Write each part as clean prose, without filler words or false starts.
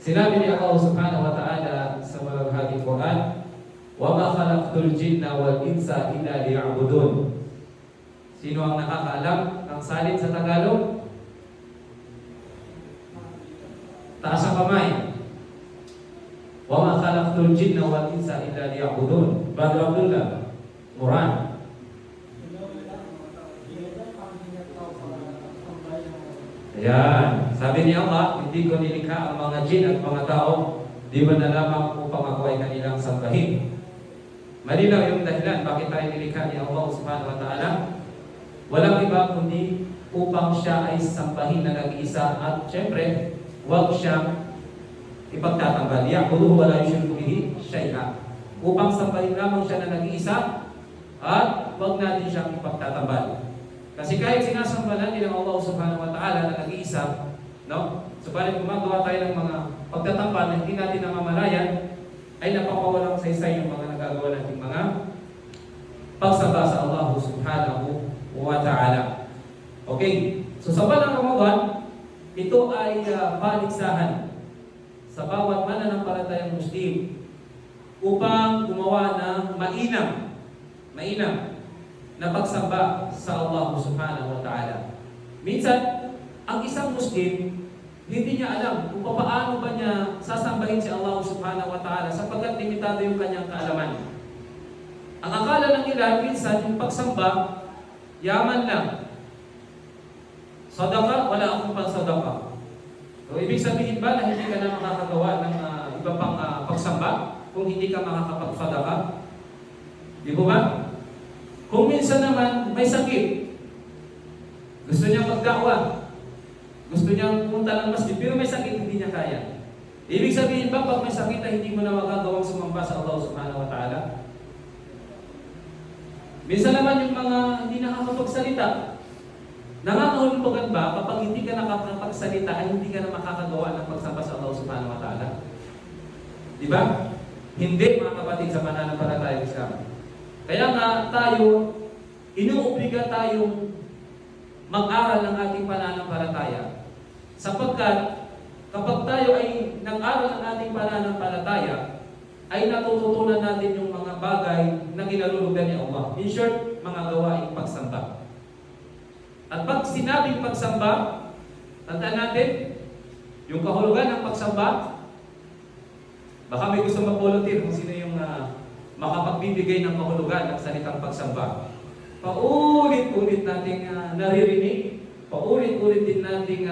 Sinabi ni Allah Subhanahu wa Ta'ala sa malaghang Quran, "Wa ma khalaqtul jinna wal insa illa liya'budun." Sino ang nakakaalam ng salin sa Tagalog? Taas ang kamay. "Wa ma khalaqtul jinna wal insa illa liya'budun." Brother Abdullah, Quran. Ayan. Sabi ni Allah, hindi ko nilikha ang mga jin at mga tao, di ba na lamang upang ako ay kanilang sambahin. Malinaw yung dahilan bakit tayo nilikha ni Allah Subhanahu wa Ta'ala. Walang iba kundi upang siya ay sambahin na nag-iisa at syempre, huwag siyang ipagtatanggol. Ya'buduhu wa la yushriku bihi syai'a. Upang sambahin lamang siya na nag-iisa at huwag natin siyang ipagtatanggol. Kasi kahit sinasamba natin ang Allah Subhanahu wa Ta'ala na nag-iisa, no? Subalit gumagawa tayo ng mga pagtatambal na hindi natin namamalayan, ay napakawalang saysay yung mga nagagawa nating mga pagsamba sa Allah Subhanahu wa Ta'ala. Okay, so sa buwan ng Ramadan, ito ay paligsahan sa bawat mananampalatayang Muslim upang gumawa ng mainam na pagsamba sa Allah Subhanahu wa Ta'ala. Minsan, ang isang Muslim, hindi niya alam kung paano ba niya sasambahin si Allah Subhanahu wa Ta'ala sapagkat limitado yung kanyang kaalaman. Ang akala ng ilan, minsan, yung pagsamba, yaman lang. Sadaka, wala akong pang sadaka. So, ibig sabihin ba na hindi ka na makakagawa ng iba pang pagsamba kung hindi ka makakapagsadaka? Di ba ba? Kung minsan naman may sakit, gusto niya magdakwa, gusto niya punta ng masjid, pero may sakit, hindi niya kaya. Ibig sabihin ba, pag may sakit ay hindi mo na magagawang sumamba sa Allah Subhanahu wa Ta'ala? Minsan naman yung mga hindi nakakapagsalita, nangangahulugan ba kapag hindi ka nakakapagsalita ay hindi ka na makakagawa ng pagsamba sa Allah Subhanahu wa Ta'ala? Di ba? Hindi, mga kapatid, sa mananampalatayang Islam. Kaya nga tayo, inuobliga tayong mag-aral ng ating pananampalataya. Sapagkat kapag tayo ay nag-aral ng ating pananampalataya, ay natututunan natin yung mga bagay na kinalulugan ni Allah. In short, mga gawaing pagsamba. At pag sinabing pagsamba, tandaan natin, yung kahulugan ng pagsamba, baka may gusto mag-volunteer kung sino yung makapagbibigay ng kahulugan ng salitang pagsamba. Paulit-ulit nating naririnig, paulit-ulit din nating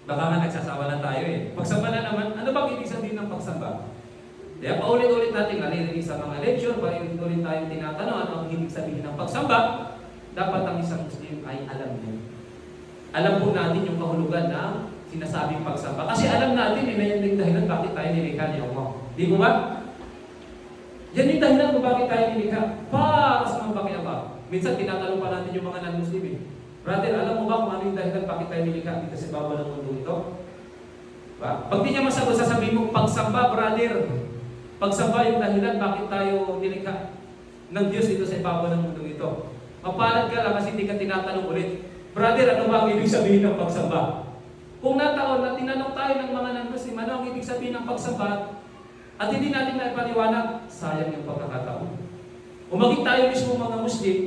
baka nga nagsasawa na tayo eh. Pagsamba na naman, ano bang ibig sabihin ng pagsamba? Kaya paulit-ulit nating naririnig sa mga lecture, paulit-ulit tayong tinatanong ano ang ibig sabihin ng pagsamba. Dapat ang isang Muslim ay alam niya. Alam po natin yung kahulugan ng sinasabing pagsamba. Kasi alam natin na yung dahilan bakit tayo nilikha ni Allah. Di ba ba? Yan yung dahilan kung bakit tayo nilikha. Para sa mga bakit ba? Minsan tinatanong pa natin yung mga non-Muslim eh. Brother, alam mo ba kung ano yung dahilan bakit tayo nilikha dito sa baba ng mundo ito? Diba? Pag di niya masagot, sasabihin mo, pagsamba, brother. Pagsamba yung dahilan bakit tayo nilikha ng Diyos dito sa baba ng mundo ito. Mapalad ka lang kasi hindi ka tinatanong ulit. Brother, ano ba ang ibig sabihin ng pagsamba? Kung nataon na tinanong tayo ng mga non-Muslim, ano ang ibig sabihin ng pagsamba? At hindi natin naipaliwanag, sayang yung pagkakataon. Kung maging tayo mismo mga Muslim,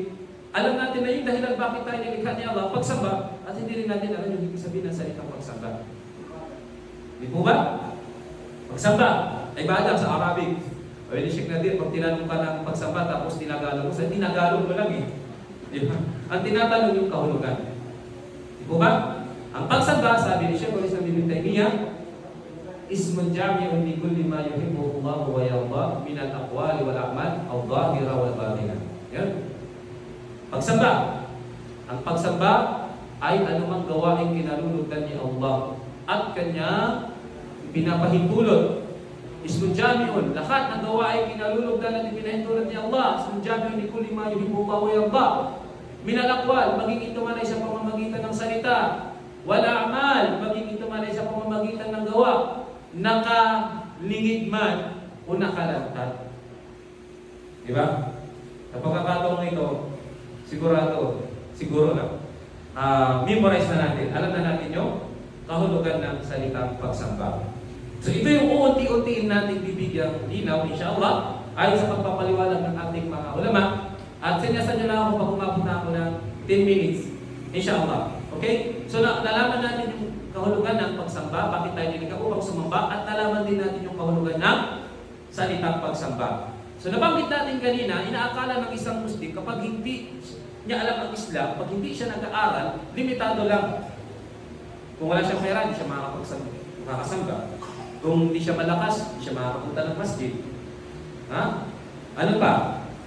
alam natin na yung dahilan bakit tayo nilikha ni Allah, pagsamba, at hindi rin natin alam yung ibig sabihin ng salitang pagsamba. Di po ba? Pagsamba, ibadah sa Arabic. O yun, Sheikh Nadir, pag tinanong ka ng pagsamba, tapos tinagalog mo, sa tinagalog mo lang eh. Di ba? Ang tinatanong yung kahulugan. Di po ba? Ang pagsamba, sabi ni Sheikh Islam Ibn Taymiyyah, ismun jami'un li kulli ma yuhibbu Allah wa yarda min al-aqwali wal a'mal al-dhahira wal batina. Yan. Pagsamba. Ang pagsamba ay anumang gawaing kinalulugan ni Allah at kanya pinapahintulot. Ismun jami'un, lahat ng gawaing kinalulugan at pinahintulot ni Allah. Ismun jami'un li kulli ma yuhibbu Allah wa yarda min al-aqwal, maging ito man ay sa pamamagitan ng salita, wal a'mal, maging ito man ay sa pamamagitan ng gawa, nakalingid man una kalantad. Di ba? Sa pagkakataong ito, siguro na, memorize na natin. Alam na natin yung kahulugan ng salitang pagsamba. So ito yung uunti-untiin natin bibigyang linaw, insyaAllah, ayon sa pagpapaliwalag ng ating mga ulama. At sinyasan nyo lang ako pag umabot na ako ng 10 minutes, insyaAllah. Okay? So nalaman natin yung kahulugan ng pagsamba, bakit tayo nilikha upang sumamba, at nalaman din natin yung kahulugan ng salitang pagsamba. So nabanggit natin kanina, inaakala ng isang Muslim kapag hindi niya alam ang Islam, pag hindi siya nag-aaral, limitado lang. Kung wala siyang pera, hindi siya makakasamba. Kung hindi siya malakas, hindi siya makakapunta ng masjid. Ha? Ano pa?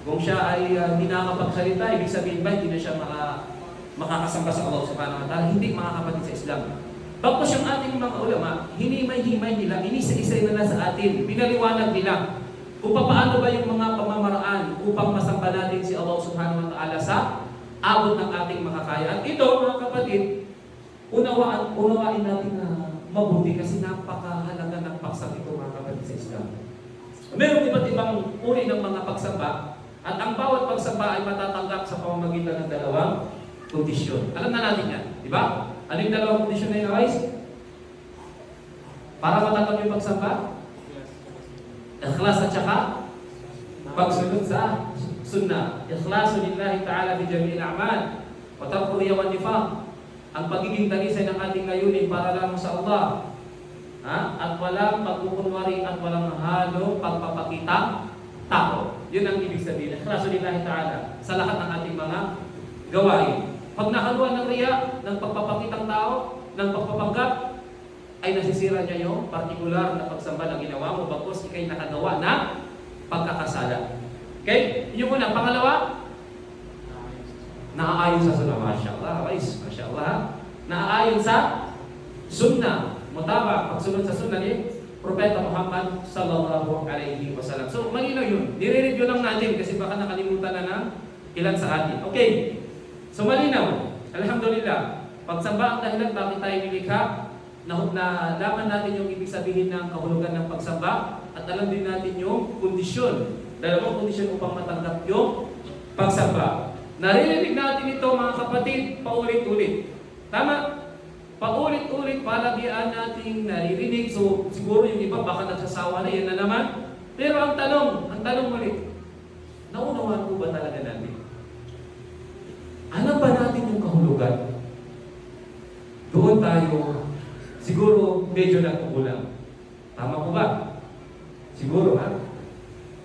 Kung siya ay hindi nakakapagsalita, ibig sabihin ba, hindi na siya makakasamba sa Allah subhanahu wa ta'ala, hindi makakapatid sa Islam. Bagkus yung ating mga ulama, hinimay-himay nila, inisa-isay nila sa atin, pinaliwanag nila kung paano ba yung mga pamamaraan upang masamba natin si Allah subhanahu wa ta'ala sa abot ng ating makakaya. At ito, mga kapatid, unawain natin na mabuti kasi napakahalaga ng pagsamba ito, mga kapatid, sa Islam. Mayroong iba't ibang uri ng mga pagsamba at ang bawat pagsamba ay matatanggap sa pamamagitan ng dalawang kondisyon. Alam na natin yan, di ba? Ano yung dalawang kondisyon na yun, guys? Para matanggap yung pagsamba? Ikhlas at saka pagsunod sa sunnah. Ikhlasu lillahi ta'ala fi jami'il a'mal wa tarku riya wan nifaq. Ang pagiging talisay ng ating layunin para lamang sa Allah. At walang pagkukunwari at walang halong pagpapakita tao. Yun ang ibig sabihin. Ikhlasu lillahi ta'ala sa lahat ng ating mga gawain. Pag nakaluan ng riya, ng pagpapakitang tao, ng pagpapanggap, ay nasisira niya yung partikular na pagsamba na ginawa mo bagkus ikay nakagawa na pagkakasala. Okay? Yung una. Pangalawa, naaayon sa sunnah. MashaAllah, guys. MashaAllah. Naaayon sa sunnah. Mutaba, pagsunod sa sunnah ni Propeta Muhammad sallallahu alaihi wasallam. So, malinaw yun. Nire-review lang natin kasi baka nakalimutan na ng ilan sa atin. Okay. So, malinaw. Alhamdulillah. Pagsamba ang dahilan bakit tayo nilikha. Nalaman natin yung ibig sabihin ng kahulugan ng pagsamba at alam din natin yung kondisyon. Dalawang kondisyon upang matanggap yung pagsamba. Naririnig natin ito, mga kapatid, paulit-ulit. Tama? Paulit-ulit, palagian nating naririnig. So, siguro yung iba baka nagsasawa na, yan na naman. Pero ang tanong ulit, naunawaan po ba talaga natin? Alam ba natin yung kahulugan? Doon tayo, siguro medyo nagkukulang. Tama po ba? Siguro, ha?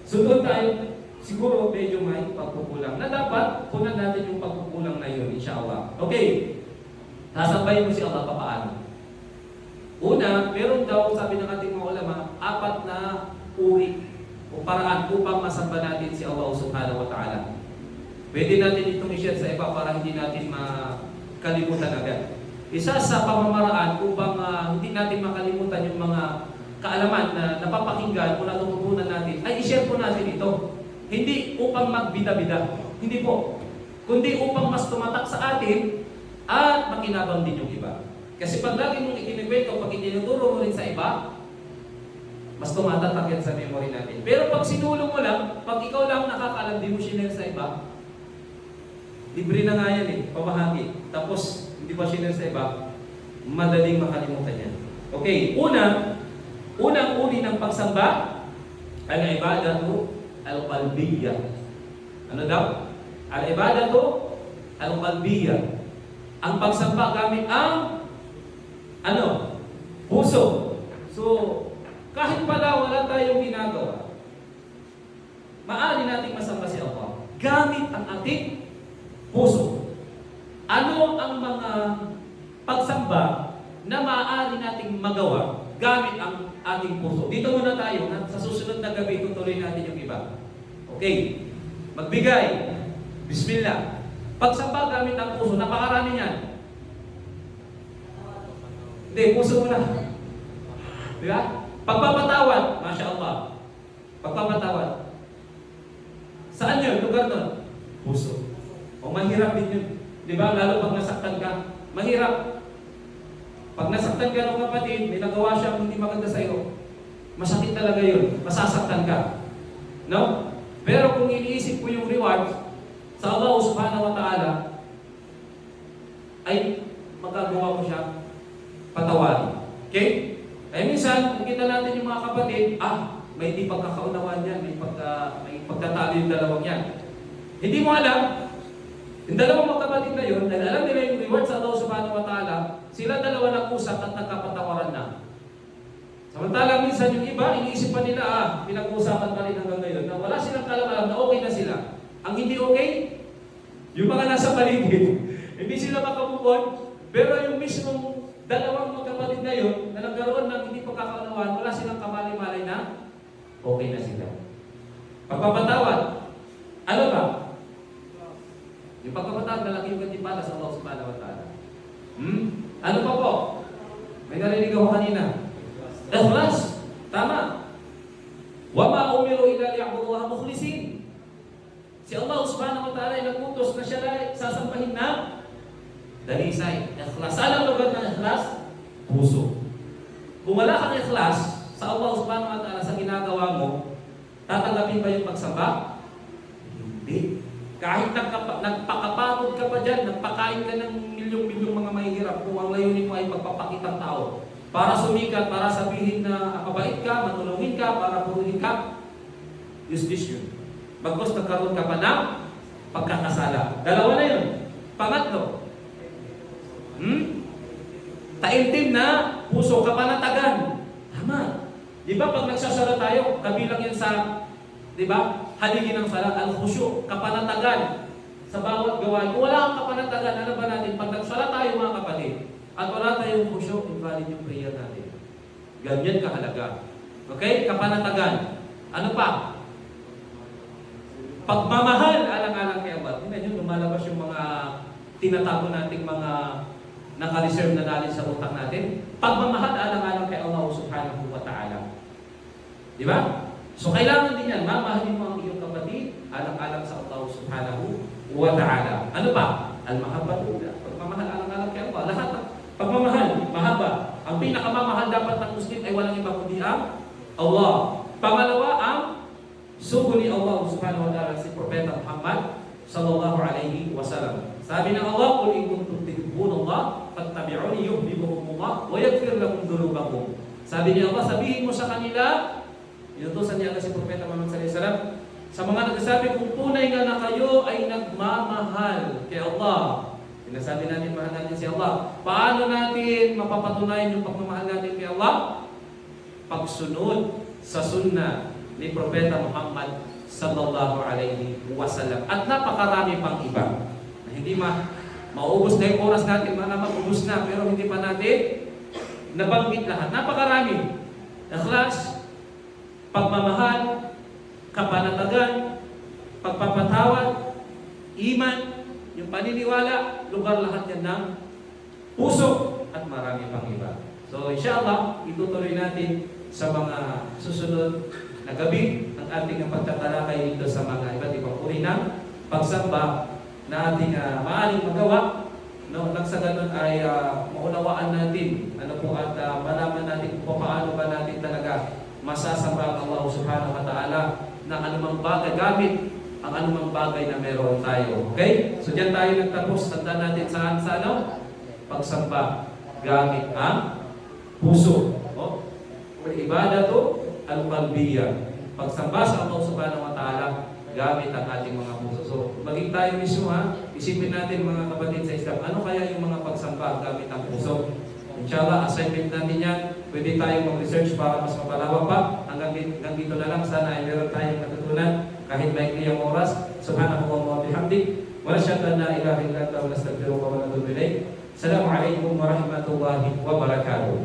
So doon tayo, siguro medyo may pagkukulang na dapat punan natin yung pagkukulang na yun, insyaAllah. Okay. Sasabayin mo si Allah papaano? Una, meron daw, sabi ng ating mga ulama, 4 na uri o paraan upang masamba natin si Allah subhanahu wa ta'ala. Pwede natin itong i-share sa iba para hindi natin makalimutan agad. Isa sa pamamaraan upang hindi natin makalimutan yung mga kaalaman na napapakinggan o natututunan natin, ay i-share po natin ito. Hindi upang magbida-bida. Hindi po. Kundi upang mas tumatak sa atin at makinabang din yung iba. Kasi pag lagi mong ikinikwento, pag itinuturo mo rin sa iba, mas tumatatak yan sa memory natin. Pero pag sinulong mo lang, pag ikaw lang nakakaalam, di mo sinare sa iba, libre na nga yan pamahagi. Tapos, hindi pa sinare sa iba, madaling makalimutan yan. Okay, unang uri ng pagsamba, al-ibadatu al-qalbiyya. Ano daw? Al-ibadatu al-qalbiyya. Ang pagsamba gamit ang puso. So, kahit pala wala tayong ginagawa, maaari nating masamba si Allah gamit ang ating puso. Ano ang mga pagsamba na maaari nating magawa gamit ang ating puso? Dito muna tayo. Sa susunod na gabi, tutuloy natin yung iba. Okay. Magbigay. Bismillah. Pagsamba gamit ang puso. Napakarami niyan. Hindi, puso muna. Di ba? Pagpapatawad. Masya Allah. Pagpapatawad. Saan yun? Lugar nun? Puso. O mahirap din yun. Di ba? Lalo pag nasaktan ka. Mahirap. Pag nasaktan ka ng kapatid, may nagawa siyang hindi maganda sa iyo. Masakit talaga yun. Masasaktan ka. No? Pero kung iniisip ko yung reward sa Allah subhanahu wa ta'ala, ay magagawa ko siya patawarin. Okay? Ay minsan, nakita natin yung mga kapatid, may hindi pagkakaunawaan yan, may pagtatalo yung dalawang yan. Hindi mo alam, yung dalawang magkapatid na yun, dahil alam nila yung reward sa Allah subhanahu wa ta'ala, sila dalawa nag-usap at nagkapatawaran na. Samantalang minsan yung iba, iniisip pa nila, pinag-uusapan pa rin hanggang ngayon, na wala silang kalaman na okay na sila. Ang hindi okay, yung mga nasa paligid, hindi sila makabukod, pero yung mismong dalawang magkapatid na yun, na nagkaroon ng hindi pagkakaunawaan, wala silang kamali-malay na okay na sila. Pagpapatawad, ano ba? Yung pagpapatawad, malaki yung kantipala sa Allah subhanahu wa ta'ala. Ano pa po? May narinig ako kanina. Ikhlas. Tama. Wa ma umiru illa liya'budullaha mukhlisin. Si Allah subhanahu wa ta'ala ay nag-utos na siya ay sasampahin na dalisay. Ikhlas. Alam lugar ng ikhlas? Puso. Kung wala kang ikhlas sa Allah subhanahu wa ta'ala sa ginagawa mo, tatanggapin ba yung pagsamba? Hindi. Kahit nagpakapagod ka pa dyan, nagpakain ka ng milyong-milyong mga mahihirap, kung ang layunin mo ay pagpapakitang tao, para sumikat, para sabihin na mabait ka, matulungin ka, para puruhin ka, this yun. Bagkos nagkaroon ka pa ng pagkakasala. Dalawa na yun. Pangatlo, taimtim na puso, kapanatagan. Tama. Di ba pag nagsasala tayo, kabilang yan sa, di ba, haligi ng sala, al-khusyu, kapanatagan sa bawat gawain. Kung wala kang kapanatagan, ano ba natin? Pag nagsala tayo mga kapatid, at wala tayong khusyu, invalid yung prayer natin. Ganyan kahalaga. Okay? Kapanatagan. Ano pa? Pagmamahal, alang-alang kay Allah. Tingnan nyo, lumalabas yung mga tinatago nating mga naka-reserve na knowledge sa utak natin. Pagmamahal, alang-alang kay Allah subhanahu wa ta'ala. Di ba? So, kailangan din yan. Mamahalin mo ang iyong kapatid, alang-alang sa Allah subhanahu wa ta'ala. Ano pa? Al-mahabbatu. Pagmamahal, alang-alang kay Allah. Lahat ng pagmamahal, mahaba. Ang pinakamamahal dapat ng Muslim ay walang iba kundi ang Allah. Pangalawa, ang sugo ni Allah subhanahu wa ta'ala, si Propeta Muhammad sallallahu alaihi wasallam. Sabi ng Allah, "Qul in kuntum tuhibbunallah fattabi'uni yuhibbukumullah wa yaghfir lakum dhunubakum." Sabi ni Allah, sabihin mo sa kanila, inutusan niya si Propeta Muhammad sallallahu alaihi wasallam, sa mga nagsasabi kung tunay nga na kayo ay nagmamahal kay Allah. Sinasabi natin, mahal natin si Allah. Paano natin mapapatunayan yung pagmamahal natin kay Allah? Pagsunod sa sunnah ni Propeta Muhammad sallallahu alaihi wasallam. At napakarami pang iba. Na hindi maubos na yung oras natin, maubos na, pero hindi pa natin nabanggit lahat. Napakarami. Ikhlas, pagmamahal, kapanatagan, pagpapatawad, iman, yung paniniwala, lugar lahat yan ng puso at marami pang iba. So, inshallah, itutuloy natin sa mga susunod na gabi ang ating pagtatalakay dito sa mga iba't ibang uri ng pagsamba na ating maaaring magawa. No, nang sa ganun ay maunawaan natin ano po at malaman natin kung paano ba natin talaga masasamba ang Allah subhanahu wa ta'ala na anumang bagay gamit ang anumang bagay na meron tayo. Okay? So diyan tayo nagtapos. Tandaan natin saan sa ano? Pagsamba gamit ang puso. O? Ibadatu al-qalbiyya. Pagsamba sa Allah subhanahu wa ta'ala gamit ang ating mga puso. So, maging tayo mismo isipin natin mga kapatid sa Islam, ano kaya yung mga pagsamba gamit ang puso? Inshallah, assignment natin yan. Pwede tayong mag-research para mas mapalawak pa. Hanggang dito na lang. Sana ay meron tayong natutunan kahit may kliyang oras. Subhanallah wa bihamdik. Wa nashhadu an la ilaha illa anta wa nastaghfiruka wa natubu ilayk. Assalamu alaikum warahmatullahi wabarakatuh.